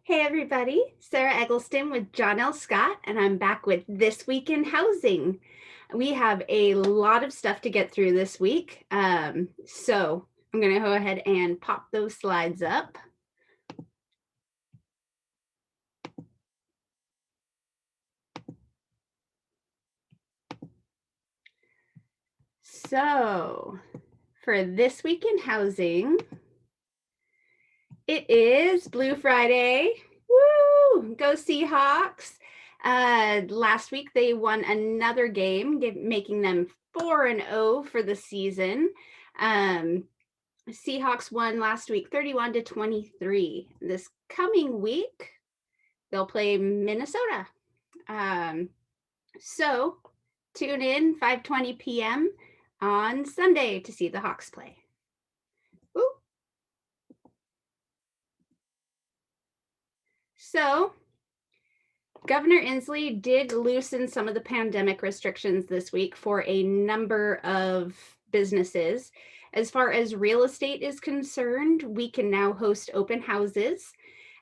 Hey everybody, Sarah Eggleston with John L. Scott, and I'm back with This Week in Housing. We have a lot of stuff to get through this week, so I'm going to go ahead and pop those slides up. So for This Week in Housing, it is Blue Friday. Woo! Go Seahawks. Last week they won another game, making them 4-0 for the season. Seahawks won last week 31-23. This coming week, they'll play Minnesota. So tune in 5:20 p.m. on Sunday to see the Hawks play. Woo. So Governor Inslee did loosen some of the pandemic restrictions this week for a number of businesses. As far as real estate is concerned, we can now host open houses.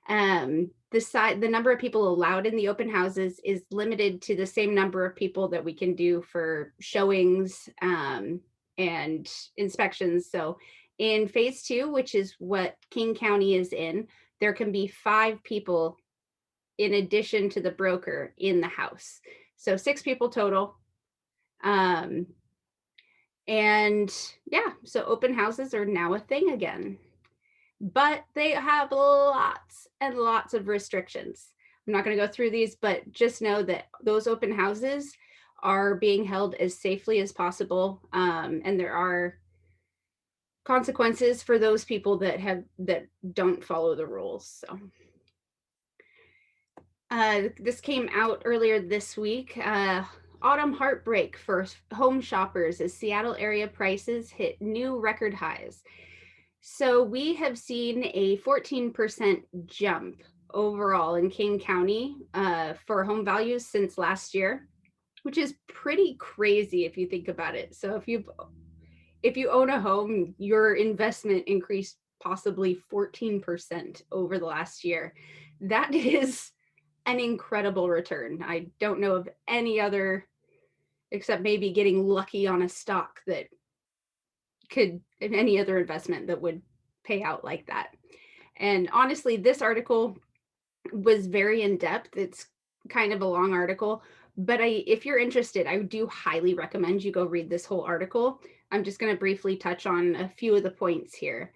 The number of people allowed in the open houses is limited to the same number of people that we can do for showings and inspections. So in phase 2, which is what King County is in, there can be 5 people in addition to the broker in the house. So 6 people total. And yeah, so open houses are now a thing again, but they have lots and lots of restrictions. I'm not going to go through these, but just know that those open houses are being held as safely as possible. And there are consequences for those people that don't follow the rules. So this came out earlier this week. Autumn heartbreak for home shoppers as Seattle area prices hit new record highs. So we have seen a 14% jump overall in King County for home values since last year, which is pretty crazy if you think about it. So if you own a home, your investment increased possibly 14% over the last year. That is an incredible return. I don't know of any other, except maybe getting lucky on a stock, that could, in any other investment that would pay out like that. And honestly, this article was very in depth. It's kind of a long article, but if you're interested, I do highly recommend you go read this whole article. I'm just going to briefly touch on a few of the points here.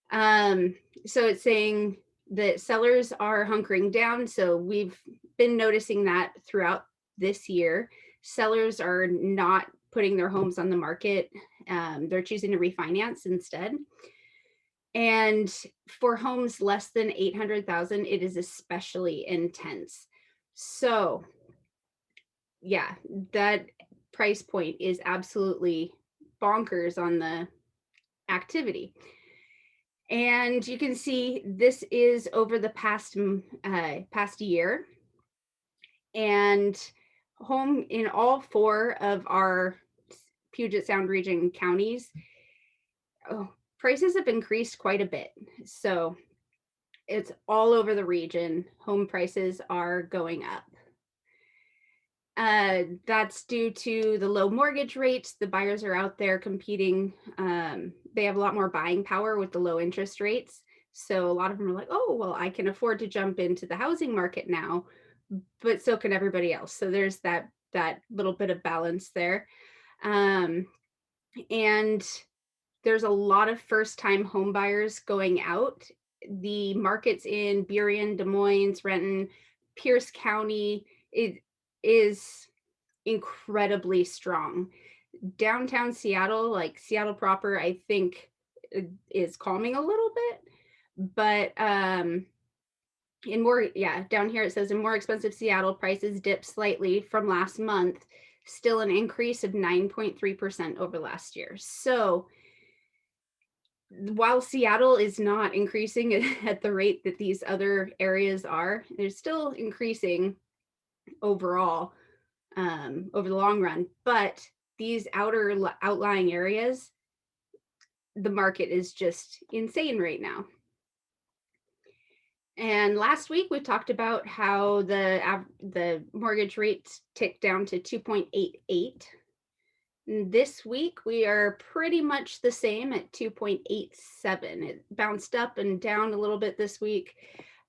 So it's saying that sellers are hunkering down. So we've been noticing that throughout this year. Sellers are not putting their homes on the market. They're choosing to refinance instead. And for homes less than 800,000, it is especially intense. So yeah, that price point is absolutely bonkers on the activity. And you can see this is over the past year. And home in all 4 of our Puget Sound region counties, prices have increased quite a bit. So it's all over the region. Home prices are going up. That's due to the low mortgage rates. The buyers are out there competing. They have a lot more buying power with the low interest rates. So a lot of them are like, oh, well, I can afford to jump into the housing market now, but so can everybody else. So there's that little bit of balance there. And there's a lot of first-time home buyers going out. The markets in Burien, Des Moines, Renton, Pierce County, it is incredibly strong. Downtown Seattle, like Seattle proper, I think is calming a little bit, but down here it says in more expensive Seattle, prices dipped slightly from last month, still an increase of 9.3% over last year. So while Seattle is not increasing at the rate that these other areas are, they're still increasing overall over the long run. But these outlying areas, the market is just insane right now. And last week we talked about how the mortgage rates ticked down to 2.88. This week we are pretty much the same at 2.87. It bounced up and down a little bit this week.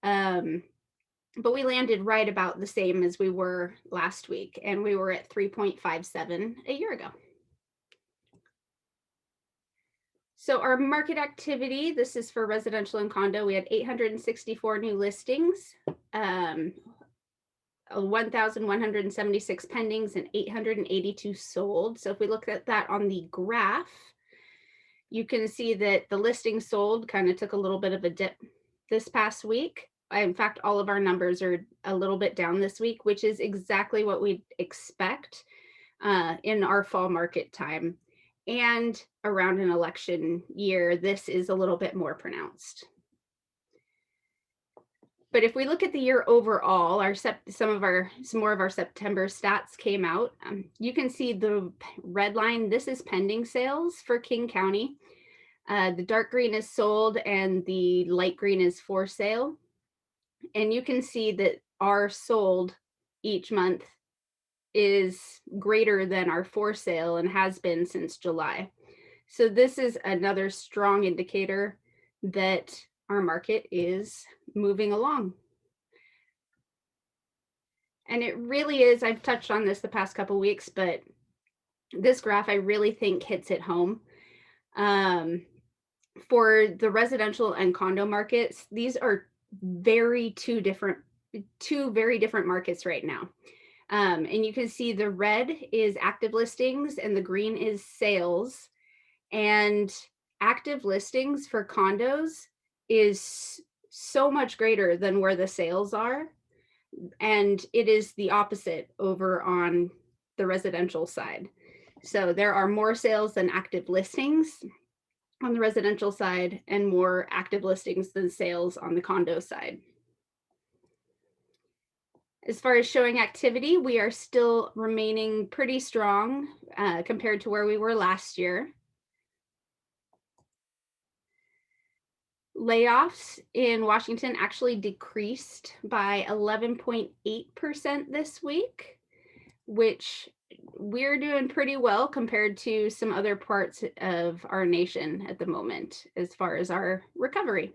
But we landed right about the same as we were last week, and we were at 3.57 a year ago. So our market activity, this is for residential and condo, we had 864 new listings, 1,176 pendings, and 882 sold. So if we look at that on the graph, you can see that the listings sold kind of took a little bit of a dip this past week. In fact, all of our numbers are a little bit down this week, which is exactly what we'd expect in our fall market time. And around an election year, this is a little bit more pronounced. But if we look at the year overall, some more of our September stats came out. You can see the red line. This is pending sales for King County. The dark green is sold and the light green is for sale. And you can see that our sold each month is greater than our for sale and has been since July. So this is another strong indicator that our market is moving along. And it really is, I've touched on this the past couple of weeks, but this graph I really think hits it home. For the residential and condo markets, these are two very different markets right now. And you can see the red is active listings and the green is sales. And active listings for condos is so much greater than where the sales are. And it is the opposite over on the residential side. So there are more sales than active listings on the residential side and more active listings than sales on the condo side. As far as showing activity, we are still remaining pretty strong compared to where we were last year. Layoffs in Washington actually decreased by 11.8% this week, which we're doing pretty well compared to some other parts of our nation at the moment as far as our recovery.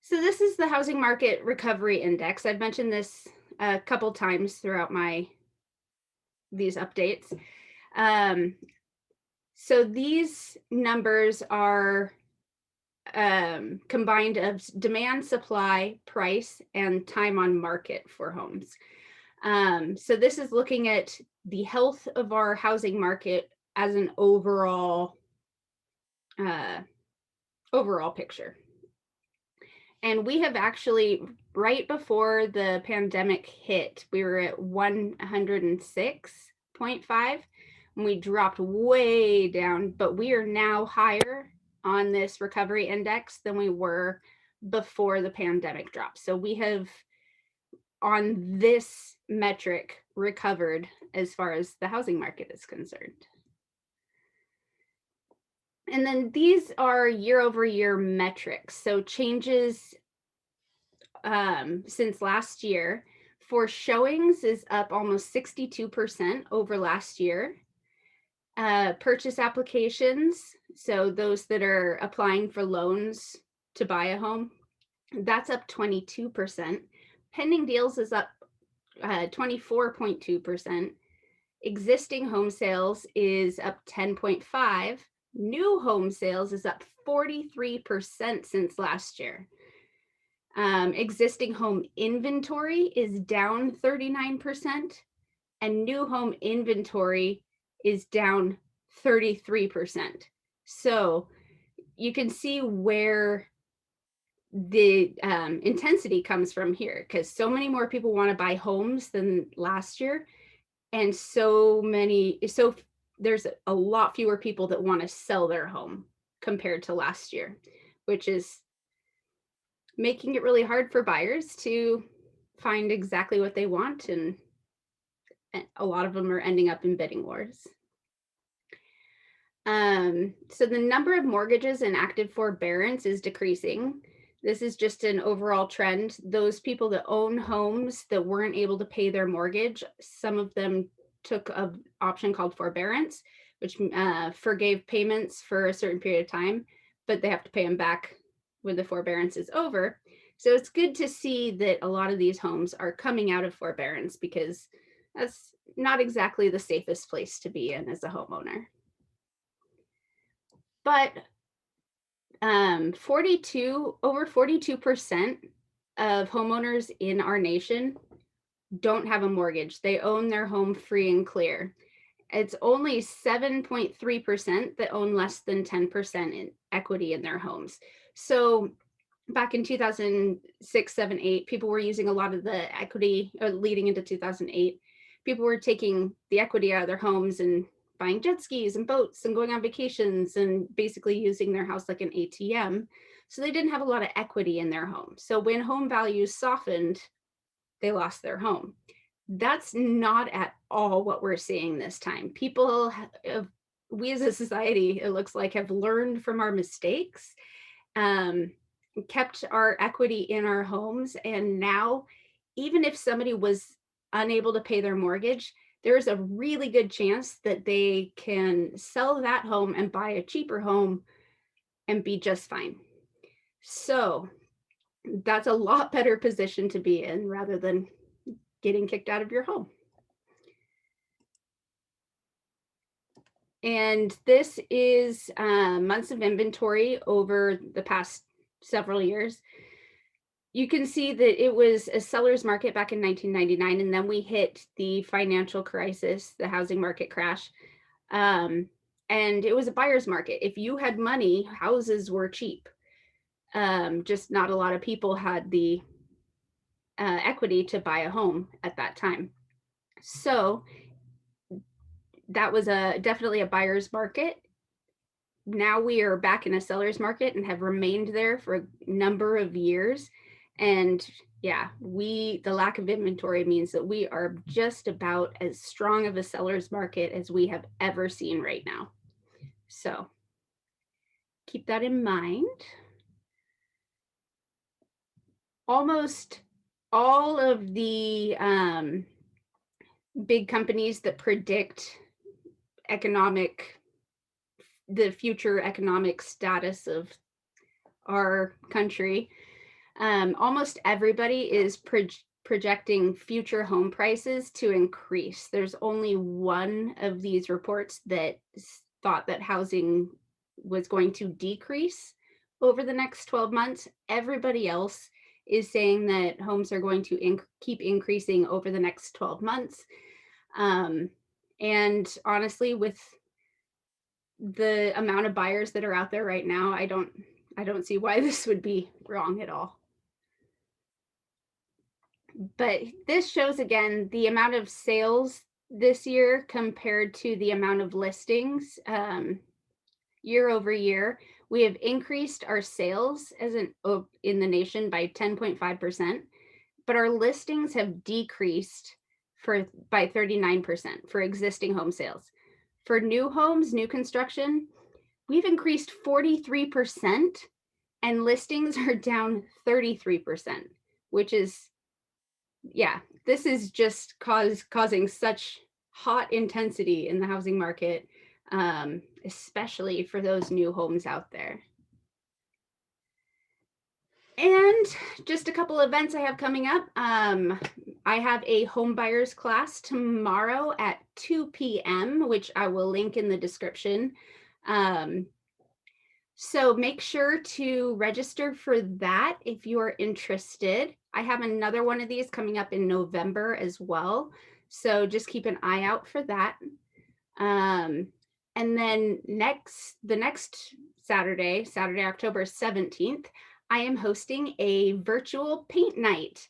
So this is the Housing Market Recovery Index. I've mentioned this a couple times throughout these updates. So these numbers are combined of demand, supply, price, and time on market for homes. So this is looking at the health of our housing market as an overall picture. And we have actually, right before the pandemic hit, we were at 106.5. And we dropped way down, but we are now higher on this recovery index than we were before the pandemic dropped. So we have, on this metric, recovered as far as the housing market is concerned. And then these are year over year metrics. So changes since last year. For showings is up almost 62% over last year. Purchase applications, so those that are applying for loans to buy a home, that's up 22%. Pending deals is up 24.2%. Existing home sales is up 10.5%. New home sales is up 43% since last year. Existing home inventory is down 39%, and new home inventory is down 33%. So you can see where the intensity comes from here, because so many more people want to buy homes than last year. And so there's a lot fewer people that want to sell their home compared to last year, which is making it really hard for buyers to find exactly what they want, and a lot of them are ending up in bidding wars. So the number of mortgages in active forbearance is decreasing. This is just an overall trend. Those people that own homes that weren't able to pay their mortgage, some of them took an option called forbearance, which forgave payments for a certain period of time, but they have to pay them back when the forbearance is over. So it's good to see that a lot of these homes are coming out of forbearance, because that's not exactly the safest place to be in as a homeowner. But 42% of homeowners in our nation don't have a mortgage. They own their home free and clear. It's only 7.3% that own less than 10% in equity in their homes. So back in 2006, 7, 8, people were using a lot of the equity, leading into 2008. People were taking the equity out of their homes and buying jet skis and boats and going on vacations and basically using their house like an ATM. So they didn't have a lot of equity in their home. So when home values softened, they lost their home. That's not at all what we're seeing this time. People we as a society, it looks like, have learned from our mistakes, kept our equity in our homes, and now, even if somebody was unable to pay their mortgage, there's a really good chance that they can sell that home and buy a cheaper home and be just fine. So that's a lot better position to be in rather than getting kicked out of your home. And this is months of inventory over the past several years. You can see that it was a seller's market back in 1999, and then we hit the financial crisis, the housing market crash. And it was a buyer's market. If you had money, houses were cheap. Just not a lot of people had the equity to buy a home at that time. So that was definitely a buyer's market. Now we are back in a seller's market and have remained there for a number of years. And yeah, the lack of inventory means that we are just about as strong of a seller's market as we have ever seen right now. So keep that in mind. Almost all of the big companies that predict the future economic status of our country, almost everybody is projecting future home prices to increase. There's only one of these reports that thought that housing was going to decrease over the next 12 months. Everybody else is saying that homes are going to keep increasing over the next 12 months. And honestly, with the amount of buyers that are out there right now, I don't see why this would be wrong at all. But this shows again the amount of sales this year compared to the amount of listings year over year. We have increased our sales in the nation by 10.5%, but our listings have decreased by 39% for existing home sales. For new homes, new construction, we've increased 43%, and listings are down 33%, which is, yeah, this is just causing such hot intensity in the housing market, especially for those new homes out there. And just a couple events I have coming up. I have a home buyers class tomorrow at 2 p.m., which I will link in the description. So make sure to register for that if you are interested. I have another one of these coming up in November as well. So just keep an eye out for that. And then the next Saturday, October 17th, I am hosting a virtual paint night.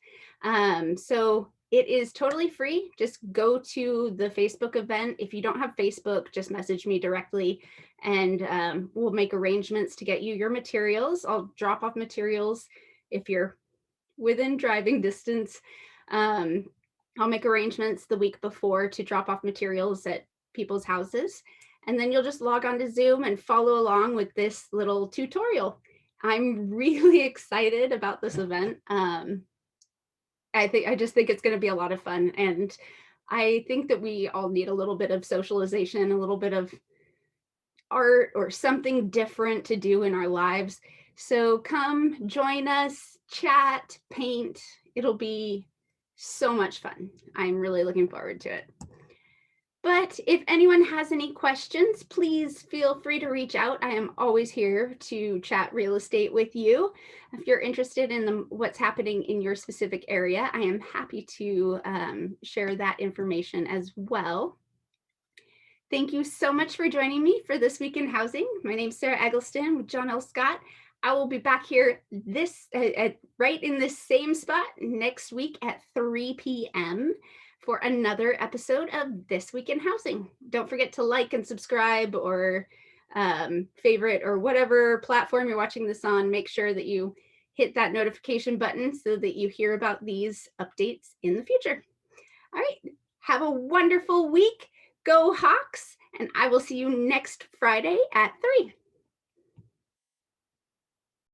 So it is totally free. Just go to the Facebook event. If you don't have Facebook, just message me directly, and we'll make arrangements to get you your materials. I'll drop off materials if you're within driving distance. I'll make arrangements the week before to drop off materials at people's houses. and then you'll just log on to Zoom and follow along with this little tutorial. I'm really excited about this event. I just think it's going to be a lot of fun, and I think that we all need a little bit of socialization, a little bit of art or something different to do in our lives. So come join us, chat, paint. It'll be so much fun. I'm really looking forward to it. But if anyone has any questions, please feel free to reach out. I am always here to chat real estate with you. If you're interested in what's happening in your specific area, I am happy to share that information as well. Thank you so much for joining me for This Week in Housing. My name is Sarah Eggleston with John L. Scott. I will be back here right in this same spot next week at 3 p.m. for another episode of This Week in Housing. Don't forget to like and subscribe or favorite or whatever platform you're watching this on. Make sure that you hit that notification button so that you hear about these updates in the future. All right, have a wonderful week. Go Hawks, and I will see you next Friday at 3.